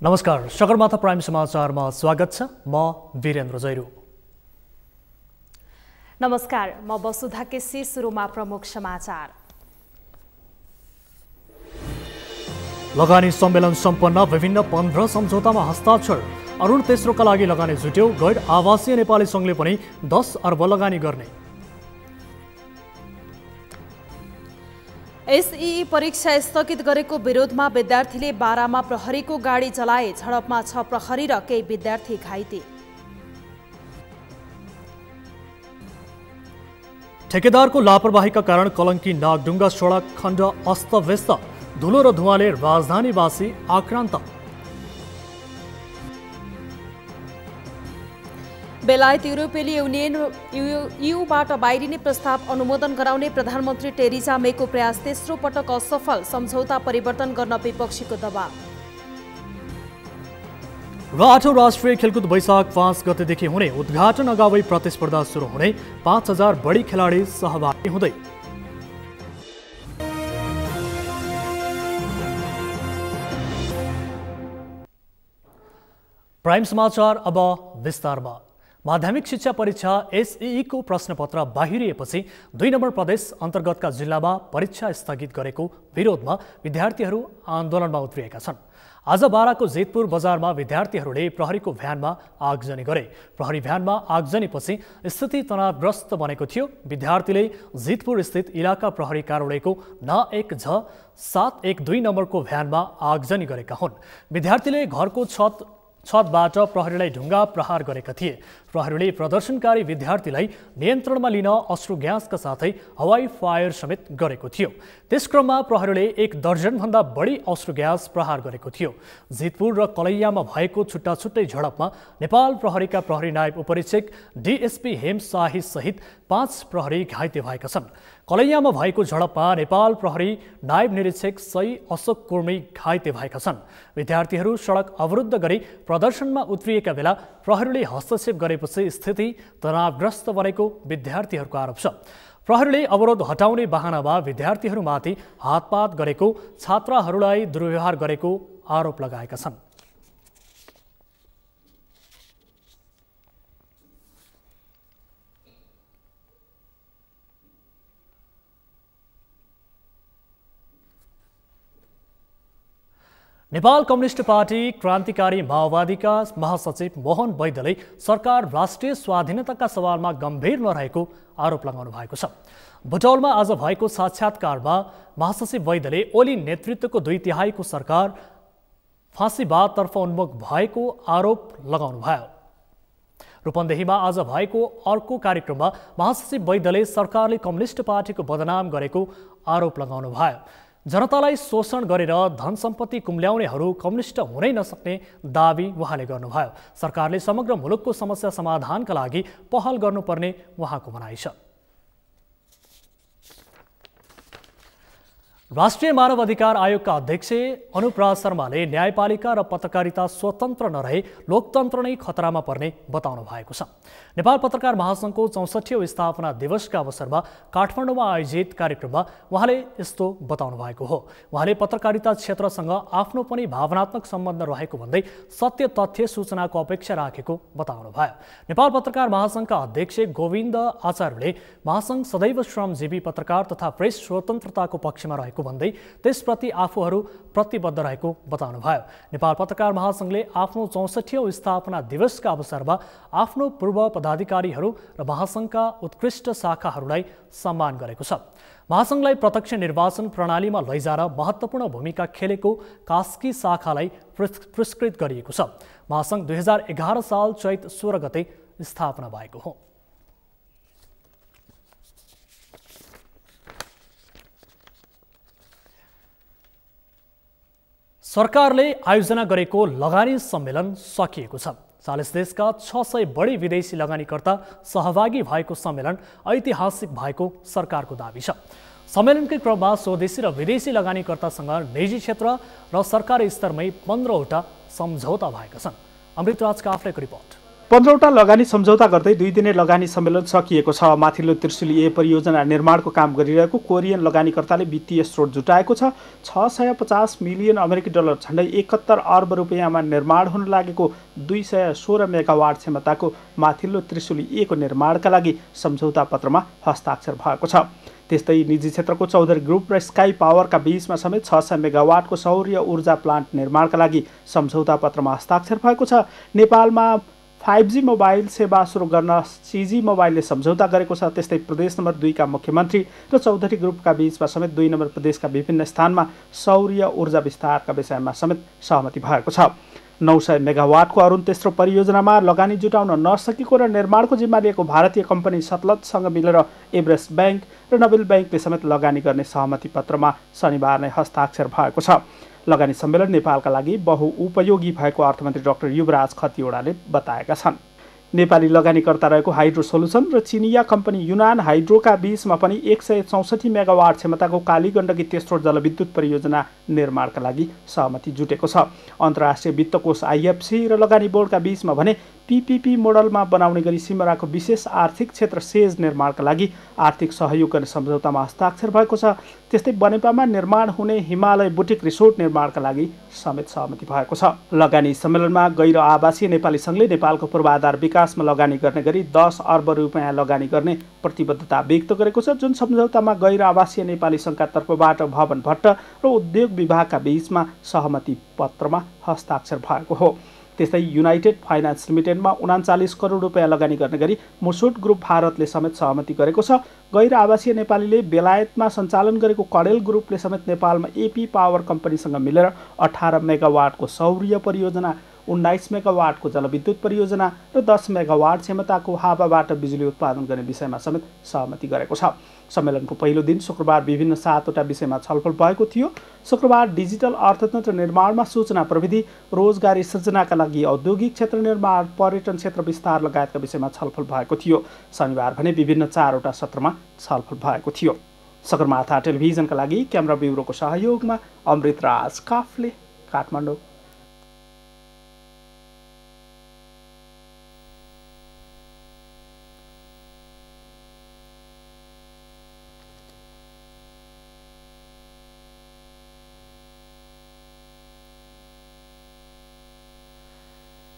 नमस्कार, सगरमाथा प्राइम समाचारमा स्वागत छ। म वीरेन्द्र जैरू। नमस्कार, म वसुधा केसी। सुरुमा प्रमुख समाचार। लगानी सम्मेलन सम्पन्न, विभिन्न 15 सम्झौतामा हस्ताक्षर। अरुण तेस्रोका लागि लगानी जुट्यो। गैर आवासीय नेपाली संघले पनि 10 अर्ब लगानी गर्ने। एसईई परीक्षा स्थगित गरेको विरोधमा विद्यार्थीले बारामा प्रहरीको गाडी चलाए। झडपमा 6 प्रहरी र केही विद्यार्थी घाइते। ठेकेदारको लापरवाहीका कारण कलङ्की नागडुङ्गा सडक खण्ड अस्तव्यस्त। धुलो र धुवाँले राजधानीवासी आक्रान्त। बेलायत युरोपेली युनियन ईयूबाट बाहिरिने प्रस्ताव अनुमोदन गराउने प्रधानमन्त्री टेरिजा मेको प्रयास तेस्रो पटक असफल। सम्झौता परिवर्तन गर्न विपक्षीको दबाव। र 8औं राष्ट्रिय खेलकुद वैशाख 5 गतेदेखि हुने। उद्घाटन अगावै प्रतिस्पर्धा सुरु हुने। 5000 बढी खेलाडी सहभागी हुँदै। प्राइम समाचार अब विस्तारमा। माध्यमिक शिक्षा परीक्षा एसईई को प्रश्नपत्र बाहिरिएपछि 2 नम्बर प्रदेश अन्तर्गतका जिल्लामा परीक्षा स्थगित गरेको विरोधमा विद्यार्थीहरू आन्दोलनमा उत्रिएका छन्। आज बाराको जेतपुर बजारमा विद्यार्थीहरूले प्रहरीको भ्यानमा आगजनी गरे। प्रहरी भ्यानमा आगजनीपछि स्थिति तनावग्रस्त बनेको थियो। विद्यार्थीले जेतपुर स्थित इलाका प्रहरी कार्यालयको न1झ 712 नम्बरको भ्यानमा आगजनी गरेका हुन्। विद्यार्थीले घरको छतबाट प्रहरीलाई ढुङ्गा प्रहार गरेका थिए। प्रहरीले प्रदर्शनकारी विद्यार्थीलाई नियन्त्रणमा लिन अश्रु ग्यासका साथै हवाई फायर समेत गरेको थियो। त्यसक्रममा प्रहरीले 1 दर्जनभन्दा बढी अश्रु ग्यास प्रहार गरेको थियो। जेतपुर र कलैयामा भएको छुट्टा छुट्टै झडपमा नेपाल प्रहरीका प्रहरी नायब उपरीक्षक डीएसपी हेम शाही सहित 5 प्रहरी घाइते भएका छन्। कलैयामा भएको झडपमा नेपाल प्रहरी नायब निरीक्षक सही अशोक कुर्मी घाइते भएका छन्। विद्यार्थीहरू सडक अवरुद्ध गरी प्रदर्शनमा उत्रिएका बेला प्रहरीले हस्तक्षेप गरेपछि स्थिति तनावग्रस्त बनेको विद्यार्थीहरूको आरोप छ। प्रहरीले अवरोध हटाउने बहानामा विद्यार्थीहरूमाथि हातपात गरेको, छात्राहरूलाई दुर्व्यवहार गरेको आरोप लगाएका छन्। नेपाल कम्युनिस्ट पार्टी क्रान्तिकारी माओवादीका महासचिव मोहन वैद्यले सरकार राष्ट्रिय स्वाधीनताका सवालमा गम्भीर नरहेको आरोप लगाउनु भएको छ। बुटौलमा आज भएको साक्षात्कारमा महासचिव वैद्यले ओली नेतृत्वको 2/3 सरकार फाँसीवादतर्फ उन्मुख भएको आरोप लगाउनुभयो। रूपन्देहीमा आज भएको अर्को कार्यक्रममा महासचिव वैद्यले सरकारले कम्युनिस्ट पार्टीको बदनाम गरेको आरोप लगाउनुभयो। जनतालाई शोषण गरेर धन सम्पत्ति कुम्ल्याउनेहरू कम्युनिस्ट हुनै नसक्ने दावी उहाँले गर्नुभयो। सरकारले समग्र मुलुकको समस्या समाधानका लागि पहल गर्नुपर्ने उहाँको भनाइ छ। राष्ट्रिय मानव अधिकार आयोगका अध्यक्ष अनुपराज शर्माले न्यायपालिका र पत्रकारिता स्वतन्त्र नरहे लोकतन्त्र नै खतरामा पर्ने बताउनु भएको छ। नेपाल पत्रकार महासङ्घको 64औं स्थापना दिवसका अवसरमा काठमाडौँमा आयोजित कार्यक्रममा उहाँले यस्तो बताउनु भएको हो। उहाँले पत्रकारिता क्षेत्रसँग आफ्नो पनि भावनात्मक सम्बन्ध रहेको भन्दै सत्य तथ्य सूचनाको अपेक्षा राखेको बताउनुभयो। नेपाल पत्रकार महासङ्घका अध्यक्ष गोविन्द आचार्यले महासङ्घ सदैव श्रमजीवी पत्रकार तथा प्रेस स्वतन्त्रताको पक्षमा रहेको भन्दै त्यसप्रति आफूहरू प्रतिबद्ध रहेको बताउनुभयो। नेपाल पत्रकार महासङ्घले आफ्नो 64औं स्थापना दिवसका अवसरमा आफ्नो पूर्व पदाधिकारीहरू र महासङ्घका उत्कृष्ट शाखाहरूलाई सम्मान गरेको छ। महासङ्घलाई प्रत्यक्ष निर्वाचन प्रणालीमा लैजान महत्त्वपूर्ण भूमिका खेलेको कास्की शाखालाई पुरस्कृत गरिएको छ। महासङ्घ 2011 साल चैत 16 गते स्थापना भएको हो। सरकारले आयोजना गरेको लगानी सम्मेलन सकिएको छ। 40 देशका 600 बढी विदेशी लगानीकर्ता सहभागी भएको सम्मेलन ऐतिहासिक भएको सरकारको दाबी छ। सम्मेलनकै क्रममा स्वदेशी र विदेशी लगानीकर्तासँग निजी क्षेत्र र सरकारी स्तरमै 15वटा सम्झौता भएका छन्। अमृतराज काफ्लेको रिपोर्ट। 15वटा लगानी सम्झौता गर्दै 2 दिने लगानी सम्मेलन सकिएको छ। माथिल्लो त्रिशुली ए परियोजना निर्माणको काम गरिरहेको कोरियन लगानीकर्ताले वित्तीय स्रोत जुटाएको छ। 650 मिलियन अमेरिकी डलर झन्डै 71 अर्ब रुपियाँमा निर्माण हुन लागेको 216 मेगावाट क्षमताको माथिल्लो त्रिशुली ए को निर्माणका लागि सम्झौता पत्रमा हस्ताक्षर भएको छ। त्यस्तै निजी क्षेत्रको चौधरी ग्रुप र स्काई पावरका बीचमा समेत 600 मेगावाटको सौर्य ऊर्जा प्लान्ट निर्माणका लागि सम्झौता पत्रमा हस्ताक्षर भएको छ। नेपालमा 5G मोबाइल सेवा सुरु गर्न CG मोबाइलले सम्झौता गरेको छ। त्यस्तै प्रदेश नम्बर 2 का मुख्यमन्त्री र चौधरी ग्रुपका बीचमा समेत 2 नम्बर प्रदेशका विभिन्न स्थानमा सौर्य ऊर्जा विस्तारका विषयमा समेत सहमति भएको छ। 900 मेगावाटको अरुण तेस्रो परियोजनामा लगानी जुटाउन नसकेको र निर्माणको जिम्मा लिएको भारतीय कम्पनी सतलजसँग मिलेर एभरेस्ट बैंक र नोबेल बैंकले समेत लगानी गर्ने सहमति पत्रमा शनिबार नै हस्ताक्षर भएको छ। लगानी सम्मेलन नेपालका लागि बहुउपयोगी भएको अर्थमन्त्री डाक्टर युवराज खतिवडाले बताएका छन्। नेपाली लगानीकर्ता रहेको हाइड्रो सोलुसन र चिनिया कम्पनी युनान हाइड्रोका बीचमा पनि 164 मेगावाट क्षमताको कालीगण्डकी तेस्रो जलविद्युत परियोजना निर्माणका लागि सहमति जुटेको छ। अन्तर्राष्ट्रिय वित्तकोष IFC र लगानी बोर्डका बीचमा भने PPP मोडलमा बनाउने गरी सिमराको विशेष आर्थिक क्षेत्र सेज निर्माणका लागि आर्थिक सहयोग गर्ने सम्झौतामा हस्ताक्षर भएको छ। त्यस्तै बनेपामा निर्माण हुने हिमालय बुटिक रिसोर्ट निर्माणका लागि समेत सहमति भएको छ। लगानी सम्मेलनमा गैर आवासीय नेपाली सङ्घले नेपालको पूर्वाधार विकासमा लगानी गर्ने गरी 10 अर्ब रुपियाँ लगानी गर्ने प्रतिबद्धता व्यक्त गरेको छ, जुन सम्झौतामा गैर आवासीय नेपाली सङ्घका तर्फबाट भवन भट्ट र उद्योग विभागका बीचमा सहमति पत्रमा हस्ताक्षर भएको हो। त्यस्तै युनाइटेड फाइनान्स लिमिटेडमा 39 करोड रुपियाँ लगानी गर्ने गरी मुसुट ग्रुप भारतले समेत सहमति गरेको छ। गैर आवासीय नेपालीले बेलायतमा सञ्चालन गरेको कडेल ग्रुपले समेत नेपालमा AP पावर कम्पनीसँग मिलेर 18 मेगावाटको सौर्य परियोजना, 19 मेगावाटको जलविद्युत परियोजना र 10 मेगावाट क्षमताको हावाबाट बिजुली उत्पादन गर्ने विषयमा समेत सहमति गरेको छ। सम्मेलनको पहिलो दिन शुक्रबार विभिन्न 7वटा विषयमा छलफल भएको थियो। शुक्रबार डिजिटल अर्थतन्त्र निर्माणमा सूचना प्रविधि, रोजगारी सृजनाका लागि औद्योगिक क्षेत्र निर्माण, पर्यटन क्षेत्र विस्तार लगायतका विषयमा छलफल भएको थियो। शनिबार भने विभिन्न 4वटा सत्रमा छलफल भएको थियो। सगरमाथा टेलिभिजनका लागि क्यामेरा ब्युरोको सहयोगमा अमृतराज काफले, काठमाडौँ।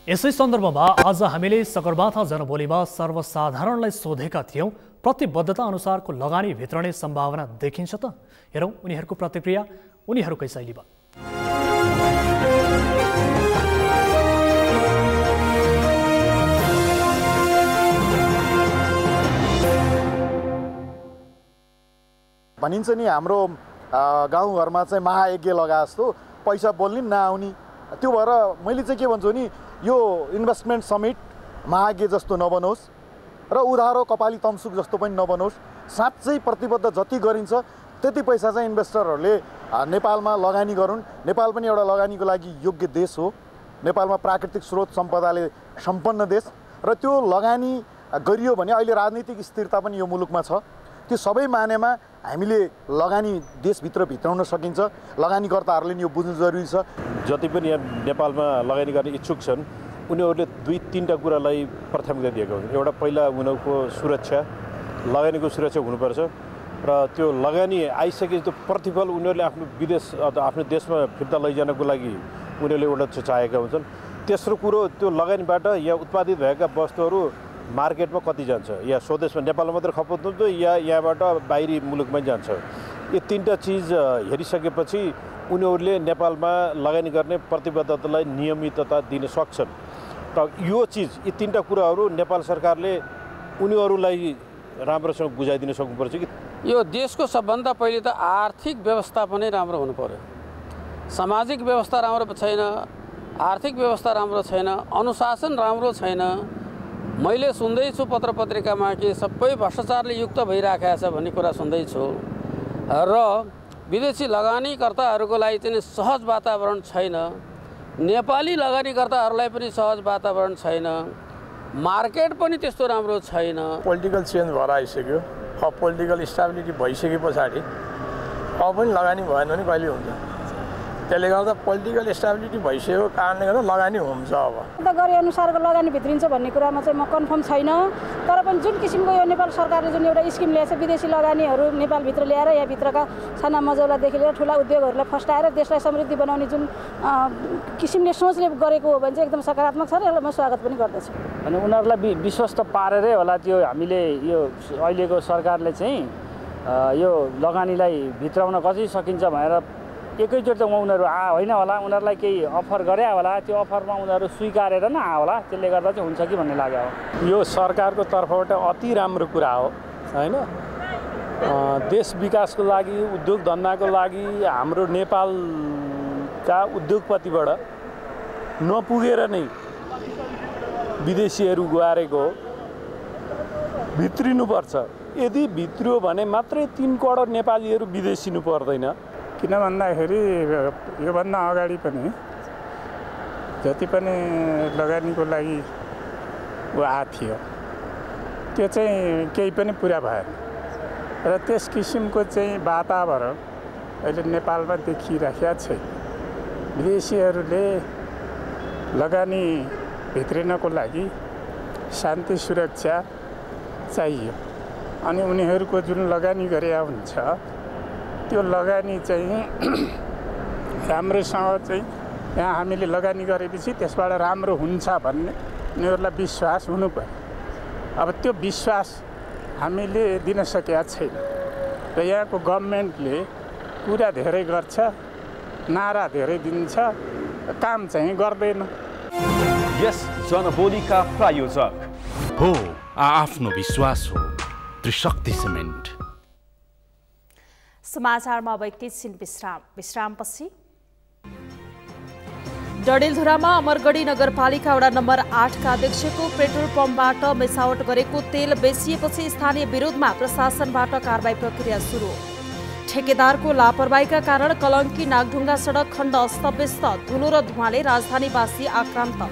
यसै सन्दर्भमा आज हामीले सगरमाथा जनबोलीमा सर्वसाधारणलाई सोधेका थियौं, प्रतिबद्धता अनुसारको लगानी भित्रने सम्भावना देखिन्छ त? हेरौं उनीहरूको प्रतिक्रिया उनीहरूकै शैलीमा। भनिन्छ नि हाम्रो गाउँघरमा चाहिँ महायज्ञ लगा जस्तो पैसा बोल्ने नआउने, त्यो भएर मैले चाहिँ के भन्छु नि, यो इन्भेस्टमेन्ट समिट महायज्ञ जस्तो नबनोस् र उधारो कपाली तमसुक जस्तो पनि नबनोस्। साँच्चै प्रतिबद्ध जति गरिन्छ त्यति पैसा चाहिँ इन्भेस्टरहरूले नेपालमा लगानी गरून्। नेपाल पनि एउटा लगानीको लागि योग्य देश हो। नेपालमा प्राकृतिक स्रोत सम्पदाले सम्पन्न देश र त्यो लगानी गरियो भने अहिले राजनीतिक स्थिरता पनि यो मुलुकमा छ। त्यो सबै मानेमा हामीले लगानी देशभित्र भित्राउन सकिन्छ। लगानीकर्ताहरूले यो बुझ्नु जरुरी छ। जति पनि यहाँ नेपालमा लगानी गर्ने इच्छुक छन् उनीहरूले 2-3टा कुरालाई प्राथमिकता दिएको हुन्छ। एउटा पहिला उनीहरूको सुरक्षा, लगानीको सुरक्षा हुनुपर्छ र त्यो लगानी आइसकेपछि त्यो प्रतिफल उनीहरूले आफ्नो विदेश अथवा आफ्नो देशमा फिर्ता लैजानको लागि उनीहरूले एउटा चाहेका हुन्छन्। तेस्रो कुरो, त्यो लगानीबाट यहाँ उत्पादित भएका वस्तुहरू मार्केटमा कति जान्छ, या स्वदेशमा नेपालमा मात्र खपत हुन्छ या यहाँबाट बाहिरी मुलुकमै जान्छ। यो 3टा चिज हेरिसकेपछि उनीहरूले नेपालमा लगानी गर्ने प्रतिबद्धतालाई नियमितता दिन सक्छन्। र यो चिज, यी 3टा कुराहरू नेपाल सरकारले उनीहरूलाई राम्रोसँग बुझाइदिन सक्नुपर्छ कि यो देशको सबभन्दा पहिले त आर्थिक व्यवस्थापन नै राम्रो हुनु पर्यो। सामाजिक व्यवस्था राम्रो छैन, आर्थिक व्यवस्था राम्रो छैन, अनुशासन राम्रो छैन। मैले सुन्दैछु पत्र पत्रिकामा कि सबै भ्रष्टाचारले युक्त भइराखेको छ भन्ने कुरा सुन्दैछु र विदेशी लगानीकर्ताहरूको लागि चाहिँ सहज वातावरण छैन। नेपाली लगानीकर्ताहरूलाई पनि सहज वातावरण छैन। मार्केट पनि त्यस्तो राम्रो छैन। पोलिटिकल चेन्ज भएर आइसक्यो। अब पोलिटिकल स्टेबिलिटी भइसके पछाडि अब पनि लगानी भएन भने कहिले हुन्छ? त्यसले गर्दा पोलिटिकल स्टेबिलिटी भइसकेको कारणले गर्दा लगानी हुन्छ। अब त गरे अनुसारको लगानी भित्रिन्छ भन्ने कुरामा चाहिँ म कन्फर्म छैन। तर पनि जुन किसिमको यो नेपाल सरकारले जुन एउटा स्किम ल्याएको छ विदेशी लगानीहरू नेपालभित्र ल्याएर यहाँभित्रका साना मजौलादेखि लिएर ठुला उद्योगहरूलाई फस्टाएर देशलाई समृद्धि बनाउने जुन किसिमले सोचले गरेको हो भने चाहिँ एकदम सकारात्मक छ र यसलाई म स्वागत पनि गर्दछु। अनि उनीहरूलाई विश्वस्त पारेरै होला त्यो हामीले यो अहिलेको सरकारले चाहिँ यो लगानीलाई भित्राउन कसरी सकिन्छ भनेर एकैचोटि त उनीहरू होइन होला, उनीहरूलाई केही अफर गरे होला, त्यो अफरमा उनीहरू स्वीकारेर न होला, त्यसले गर्दा चाहिँ हुन्छ कि भन्ने लाग्यो। यो सरकारको तर्फबाट अति राम्रो कुरा हो होइन। देश विकासको लागि उद्योग धन्दाको लागि हाम्रो नेपालका उद्योगपतिबाट नपुगेर नै विदेशीहरू गुहारेको भित्रिनुपर्छ। यदि भित्रियो भने मात्रै 3 करोड नेपालीहरू विदेशिनु पर्दैन। किन भन्दाखेरि योभन्दा अगाडि पनि जति पनि लगानीको लागि आएको थियो त्यो चाहिँ केही पनि पुरा भएन र त्यस किसिमको चाहिँ वातावरण अहिले नेपालमा देखिराखेको छैन। विदेशीहरूले लगानी भित्रिनको लागि शान्ति सुरक्षा चाहियो अनि उनीहरूको जुन लगानी गरे हुन्छ त्यो लगानी चाहिँ राम्रोसँग चाहिँ यहाँ हामीले लगानी गरेपछि त्यसबाट राम्रो हुन्छ भन्ने उनीहरूलाई विश्वास हुनु पर्यो। अब त्यो विश्वास हामीले दिन सकेका छैन र यहाँको गभर्मेन्टले कुरा धेरै गर्छ, नारा धेरै दिन्छ, काम चाहिँ गर्दैन। यस जनबोलीका प्रायोजक हो आफ्नो विश्वास हो त्रिशक्ति सिमेन्ट। समाचारमा अब एकैछिन विश्रामपछि डडेलधुरामा अमरगढी नगरपालिका वडा नम्बर 8 का अध्यक्षको पेट्रोल पम्पबाट मिसावट गरेको तेल बेचिएपछि स्थानीय विरोधमा प्रशासनबाट कारबाही प्रक्रिया सुरु। ठेकेदारको लापरवाहीका कारण कलङ्की नागढुङ्गा सडक खण्ड अस्तव्यस्त, धुलो र धुवाँले राजधानीवासी आक्रान्त।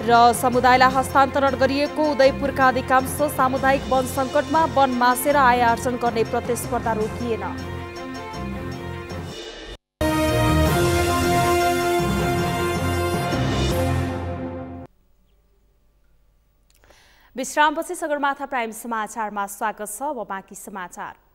र समुदायलाई हस्तान्तरण गरिएको उदयपुरका अधिकांश सामुदायिक वन सङ्कटमा वन मासेर आय आर्जन गर्ने प्रतिस्पर्धा रोकिएन। विश्रामपछि सगरमाथा प्राइम समाचारमा स्वागत छ। अब बाँकी समाचार।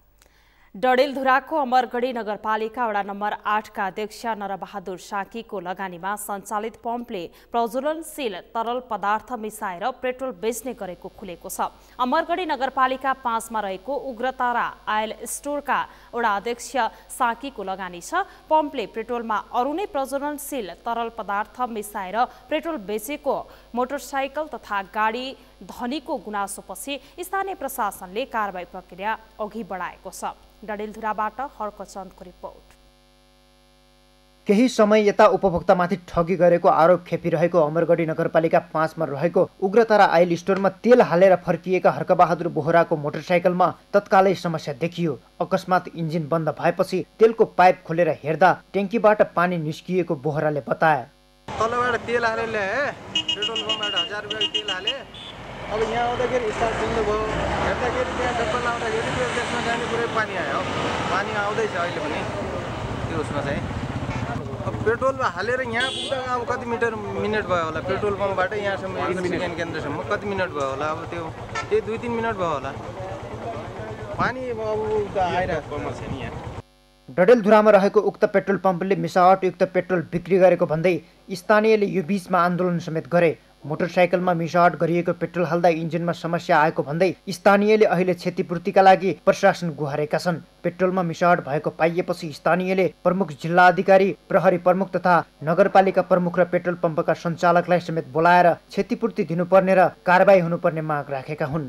डडेलधुराको अमरगढी नगरपालिका वडा नम्बर 8 का अध्यक्ष नरबहादुर साकीको लगानीमा सञ्चालित पम्पले प्रज्वलनशील तरल पदार्थ मिसाएर पेट्रोल बेच्ने गरेको खुलेको छ। अमरगढी नगरपालिका 5 मा रहेको उग्रतारा आयल स्टोरका वडा अध्यक्ष साकीको लगानी छ। पम्पले पेट्रोलमा अरू नै प्रज्वलनशील तरल पदार्थ मिसाएर पेट्रोल बेचेको मोटरसाइकल तथा गाडी धनीको गुनासोपछि स्थानीय प्रशासनले कारबाही प्रक्रिया अघि बढाएको छ। डडेलधुराबाट हर्कचन्दको रिपोर्ट। केही समय यता उपभोक्तामाथि ठगी गरेको आरोप खेपिरहेको अमरगढी नगरपालिका 5 मा रहेको उग्रतारा आयल स्टोरमा तेल हालेर फर्किएका हर्कबहादुर बोहराको मोटरसाइकलमा तत्कालै समस्या देखियो। अकस्मात इन्जिन बन्द भएपछि तेलको पाइप खोलेर हेर्दा ट्याङ्कीबाट पानी निस्किएको बोहराले बताए। तलबाट तेल हालेर ल्याए, पेट्रोल पम्पबाट 1000 रुपैयाँको तेल हाले। अब यहाँ आउँदाखेरि स्टार्ट बन्द भयो, हेर्दाखेरि त्यहाँ डब्बा लाउँदाखेरि त्यो त्यसमा जाने पुरै पानी आयो। पानी आउँदैछ अहिले पनि त्यो उसमा चाहिँ। अब पेट्रोल हालेर यहाँ पुग्दा अब कति मिनट भयो होला, पेट्रोल पम्पबाट यहाँसम्म स्क्यान केन्द्रसम्म कति मिनट भयो होला। अब त्यो 2-3 मिनट भयो होला। पानी अब आइरहेको छैन यहाँ। डडेलधुरामा रहेको उक्त पेट्रोल पम्पले मिसावटयुक्त पेट्रोल बिक्री गरेको भन्दै स्थानीयले यो बीचमा आन्दोलन समेत गरे। मोटरसाइकलमा मिसावट गरिएको पेट्रोल हाल्दा इन्जिनमा समस्या आएको भन्दै स्थानीयले अहिले क्षतिपूर्तिका लागि प्रशासन गुहारेका छन्। पेट्रोलमा मिसावट भएको पाइएपछि स्थानीयले प्रमुख जिल्ला अधिकारी, प्रहरी प्रमुख तथा नगरपालिका प्रमुख र पेट्रोल पम्पका सञ्चालकलाई समेत बोलाएर क्षतिपूर्ति दिनुपर्ने र कारबाही हुनुपर्ने माग राखेका हुन्।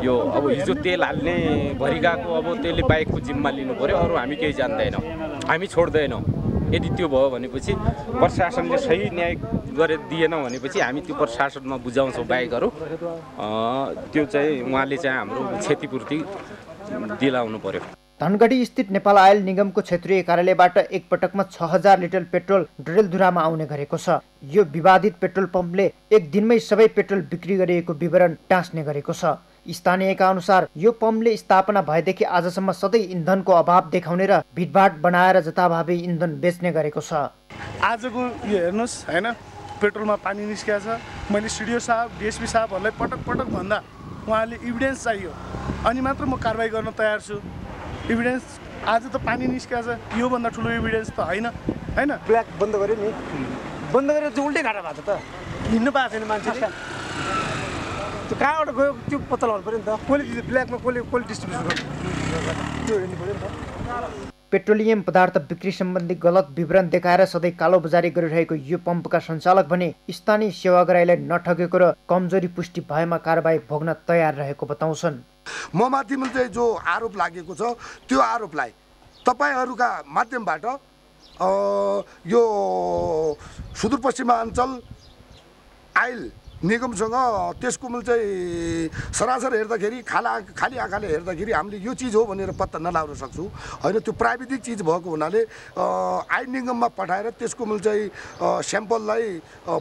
यो अब हिजो तेल हाल्ने भरि गएको, अब त्यसले बाइकको जिम्मा लिनु पर्यो, अरू हामी केही जान्दैनौँ, हामी छोड्दैनौँ। यदि त्यो भयो भनेपछि प्रशासनले सही न्याय गरेर दिएन भनेपछि हामी त्यो प्रशासनमा बुझाउँछौँ बाइकहरू। त्यो चाहिँ उहाँले चाहिँ हाम्रो क्षतिपूर्ति दिलाउनु पर्यो। धनगढी स्थित नेपाल आयल निगमको क्षेत्रीय कार्यालयबाट एक पटकमा 6000 लिटर पेट्रोल डडेलधुरामा आउने गरेको छ। यो विवादित पेट्रोल पम्पले एक दिनमै सबै पेट्रोल बिक्री गरिएको विवरण टाँस्ने गरेको छ। स्थानीयका अनुसार यो पम्पले स्थापना भएदेखि आजसम्म सधैँ इन्धनको अभाव देखाउने र भिडभाड बनाएर जताभावी इन्धन बेच्ने गरेको छ। आजको यो हेर्नुहोस् हैन, पेट्रोलमा पानी निस्किएको छ। मैले सिडिओ साहब डिएसपी साहबहरूलाई पटक भन्दा उहाँले इभिडेन्स चाहियो अनि मात्र म कारबाही गर्न तयार छु। इभिडेन्स आज त पानी निस्किएको छ, योभन्दा ठुलो इभिडेन्स त होइन हैन। ब्ल्याक बन्द गर्यो नि, बन्द गरेर चाहिँ उल्टै घाटा भएको छ त, हिँड्नु पाएको छैन मान्छेले। त्यो कहाँबाट गयो त्यो पत्ता लगाउनु पऱ्यो नि त। कसले ब्ल्याकमा कसले डिस्ट्रिब्युसन गर्यो त्यो हेर्नु पऱ्यो नि त। पेट्रोलियम पदार्थ बिक्री सम्बन्धी गलत विवरण देखाएर सधैँ कालोबजारी गरिरहेको यो पम्पका सञ्चालक भने स्थानीय सेवाग्राहीलाई नठगेको र कमजोरी पुष्टि भएमा कारबाही भोग्न तयार रहेको बताउँछन्। म माथिमा चाहिँ जो आरोप लागेको छ त्यो आरोपलाई तपाईँहरूका माध्यमबाट यो सुदूरपश्चिमाञ्चल आइल निगमसँग त्यसको मैले चाहिँ सरासर हेर्दाखेरि खाली आँखाले हेर्दाखेरि हामीले यो चिज हो भनेर पत्ता नलाउन सक्छौँ होइन। त्यो प्राविधिक चिज भएको हुनाले आइल निगममा पठाएर त्यसको मैले चाहिँ स्याम्पललाई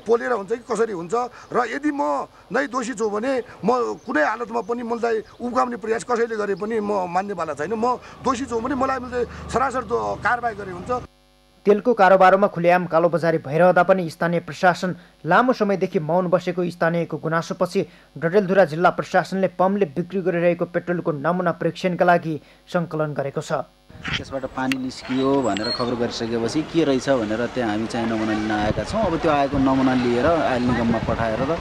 पोलेर हुन्छ कि कसरी हुन्छ र यदि म नै दोषी छु भने म कुनै हालतमा पनि मलाई उब्काउने प्रयास कसैले गरे पनि म मान्नेवाला छैन। म दोषी छु भने मलाई मैले सरासर कारबाही गरे हुन्छ। तेलको कारोबारमा खुलेआम कालोबजारी भइरहँदा पनि स्थानीय प्रशासन लामो समयदेखि मौन बसेको स्थानीयको गुनासोपछि डडेलधुरा जिल्ला प्रशासनले पम्पले बिक्री गरिरहेको पेट्रोलको नमुना परीक्षणका लागि सङ्कलन गरेको छ। त्यसबाट पानी निस्कियो भनेर खबर गरिसकेपछि के रहेछ भनेर त्यहाँ हामी चाहिँ नमुना लिन आएका छौँ। अब त्यो आएको नमुना लिएर आइल निगममा पठाएर र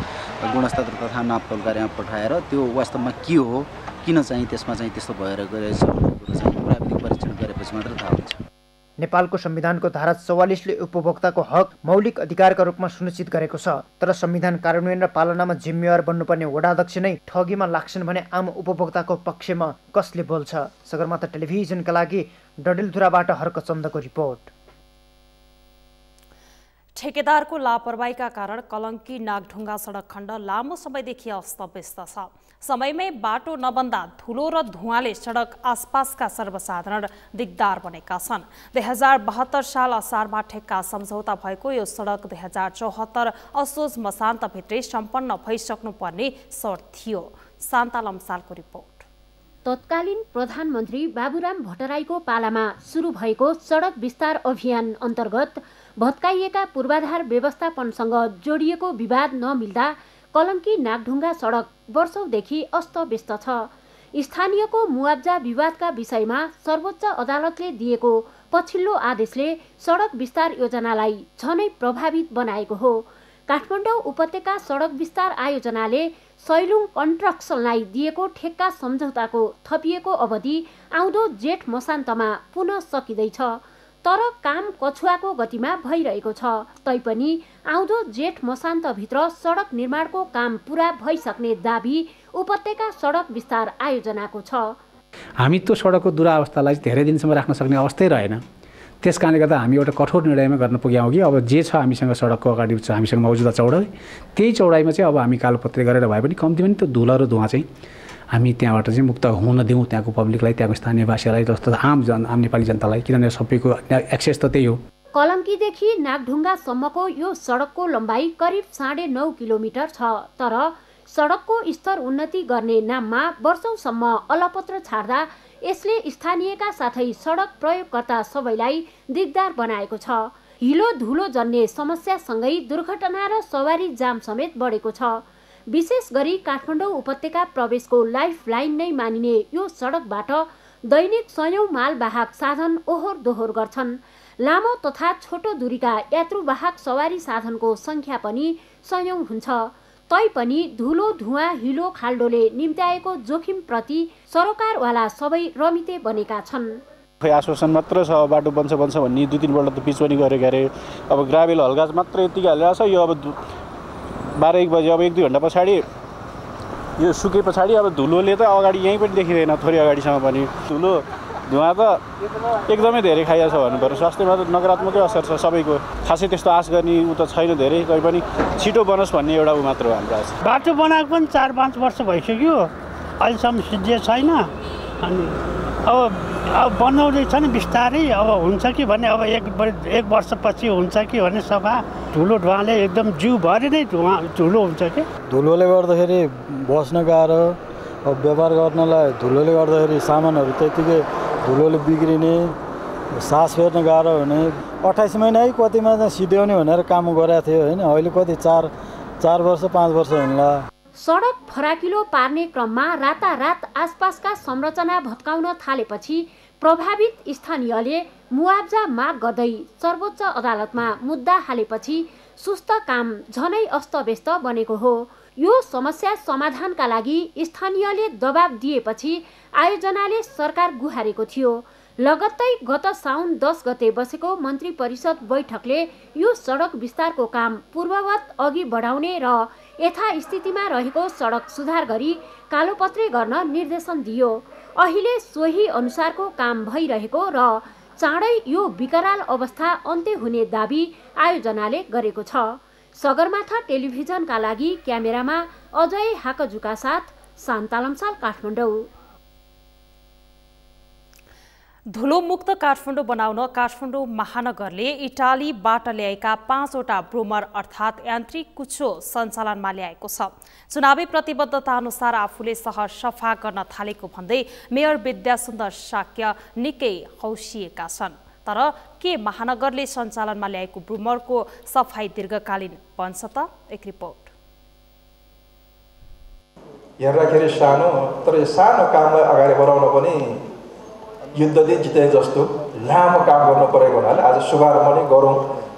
गुणस्तर तथा नापतोल कार्यमा पठाएर त्यो वास्तवमा के हो, किन चाहिँ त्यसमा चाहिँ त्यस्तो भएर गइरहेछ भन्ने कुरो चाहिँ प्राविधिक परीक्षण गरेपछि मात्र थाहा हुन्छ। नेपालको संविधानको धारा 44ले उपभोक्ताको हक मौलिक अधिकारका रूपमा सुनिश्चित गरेको छ। तर संविधान कार्यान्वयन र पालनामा जिम्मेवार बन्नुपर्ने वडाध्यक्ष नै ठगीमा लाग्छन् भने आम उपभोक्ताको पक्षमा कसले बोल्छ? सगरमाथा टेलिभिजनका लागि डडेलधुराबाट हर्कचन्दको रिपोर्ट। ठेकेदारको लापरवाहीका कारण कलङ्की नागढुङ्गा सडक खण्ड लामो समयदेखि अस्तव्यस्त छ। समयमै बाटो नबन्दा धुलो र धुवाँले सडक आसपासका सर्वसाधारण दिगदार बनेका छन्। 2072 साल असारमा ठेक्का सम्झौता भएको यो सडक 2074 असोज मसान्तभित्रै सम्पन्न भइसक्नुपर्ने शर्त थियो। शान्ता लम्सालको रिपोर्ट। तत्कालीन प्रधानमन्त्री बाबुराम भट्टराईको पालामा सुरु भएको सडक विस्तार अभियान अन्तर्गत भत्काइएका पूर्वाधार व्यवस्थापनसँग जोडिएको विवाद नमिल्दा कलङ्की नागढुङ्गा सडक वर्षौंदेखि अस्तव्यस्त छ। स्थानीयको मुआब्जा विवादका विषयमा सर्वोच्च अदालतले दिएको पछिल्लो आदेशले सडक विस्तार योजनालाई झनै प्रभावित बनाएको हो। काठमाडौँ उपत्यका सडक विस्तार आयोजनाले सैलुङ कन्स्ट्रक्सनलाई दिएको ठेक्का सम्झौताको थपिएको अवधि आउँदो जेठ मसान्तमा पुनः सकिँदैछ। तर काम कछुवाको गतिमा भइरहेको छ। तैपनि आउँदो जेठ मसान्तभित्र सडक निर्माणको काम पुरा भइसक्ने दाबी उपत्यका सडक विस्तार आयोजनाको छ। हामी त्यो सडकको दुरावस्थालाई धेरै दिनसम्म राख्न सक्ने अवस्थै रहेन। त्यस कारणले गर्दा हामी एउटा कठोर निर्णयमा गर्न पुग्यौँ कि अब जे छ हामीसँग सडकको अगाडि छ हामीसँग मौजुदा चौडाइ, त्यही चौडाइमा चाहिँ अब हामी कालोपत्री गरेर भए पनि कम्ती पनि त्यो धुलो र धुवा चाहिँ हामी त्यहाँबाट चाहिँ मुक्त हुन दिउँ त्यहाँको पब्लिकलाई, त्यहाँको स्थानीयवासीलाई, जस्तो आम नेपाली जनतालाई, किनभने सबैको एक्सेस त त्यही हो। कलङ्कीदेखि नागढुङ्गासम्मको यो सडकको लम्बाइ करिब 9.5 किलोमिटर छ। तर सडकको स्तर उन्नति गर्ने नाममा वर्षौंसम्म अलपत्र छाड्दा यसले स्थानीयका साथै सडक प्रयोगकर्ता सबैलाई दिगदार बनाएको छ। हिलो धुलो जन्ने समस्यासँगै दुर्घटना र सवारी जाम समेत बढेको छ। विशेष गरी काठमाडौँ उपत्यका प्रवेशको लाइफ लाइन नै मानिने यो सडकबाट दैनिक सयौं मालवाहक साधन ओहोर दोहोर गर्छन्। लामो तथा छोटो दूरीका यात्रुवाहक सवारी साधनको संख्या पनि सयौं हुन्छ। तैपनि धुलो धुवाँ हिलो खाल्डोले निम्त्याएको जोखिमप्रति सरोकारवाला सबै रमिते बनेका छन्। खै आश्वासन मात्र छ बाटो बन्छ भन्ने 2-3 पल्ट त पिच पनि गरेको अरे। अब ग्राभेल हल्का मात्र यतिकै हालेर छ। यो अब 12-1 बजे अब 1-2 घन्टा पछाडि यो सुके पछाडि अब धुलोले त अगाडि यहीँ पनि देखिँदैन, थोरै अगाडिसम्म पनि धुलो धुवाँ त एकदमै धेरै खाइएको छ भन्नुपर्छ। स्वास्थ्यमा त नकारात्मकै असर छ सबैको। खासै त्यस्तो आश गर्ने उ त छैन धेरै, तै पनि छिटो बनोस् भन्ने एउटा उ मात्र हो हाम्रो आश। बाटो बनाएको पनि 4-5 वर्ष भइसक्यो, अहिलेसम्म सिद्धिएको छैन। अनि अब बनाउँदैछ नि बिस्तारै, अब हुन्छ कि भन्ने, अब एक वर्षपछि हुन्छ कि भन्ने सफा धुलो धुवाँले एकदम जिउभरि नै धुलो हुन्छ कि। धुलोले गर्दाखेरि बस्न गाह्रो, अब व्यापार गर्नलाई धुलोले गर्दाखेरि सामानहरू त्यतिकै धुलोले बिग्रिने, सास फेर्न गाह्रो हुने। 28 महिना है कतिमा चाहिँ सिध्याउने भनेर काम गरेको थियो होइन, अहिले कति 4 वर्ष 5 वर्ष हुन्ला। सडक फराकिलो पार्ने क्रममा रातारात आसपासका संरचना भत्काउन थालेपछि प्रभावित स्थानीयले मुआब्जा माग गर्दै सर्वोच्च अदालतमा मुद्दा हालेपछि सुस्त काम झनै अस्तव्यस्त बनेको हो। यो समस्या समाधानका लागि स्थानीयले दबाब दिएपछि आयोजनाले सरकार गुहारेको थियो। लगत्तै गत साउन 10 गते बसेको मन्त्री परिषद बैठकले यो सडक विस्तारको काम पूर्ववत अघि बढाउने र यथास्थितिमा रहेको सडक सुधार गरी कालोपत्रे गर्न निर्देशन दियो। अहिले सोही अनुसारको काम भइरहेको र चाँडै यो विकराल अवस्था अन्त्य हुने दाबी आयोजनाले गरेको छ। सगरमाथा टेलिभिजनका लागि क्यामेरामा अजय हाकजुका साथ शान्ता लम्साल, काठमाडौँ। धुलोमुक्त काठमाडौँ बनाउन काठमाडौँ महानगरले इटालीबाट ल्याएका 5वटा ब्रुमर अर्थात् यान्त्रिक कुचो सञ्चालनमा ल्याएको छ। चुनावी प्रतिबद्धता अनुसार आफूले सहर सफा गर्न थालेको भन्दै मेयर विद्यासुन्दर शाक्य निकै हौसिएका छन्। तर के महानगरले सञ्चालनमा ल्याएको ब्रुमरको सफाई दीर्घकालीन बन्छ त? एक रिपोर्ट। हेर्दाखेरि सानो, तर यो सानो कामलाई अगाडि बढाउन पनि युद्धले जिते जस्तो लामो काम गर्नु परेको हुनाले आज शुभारम्भ नै गरौँ,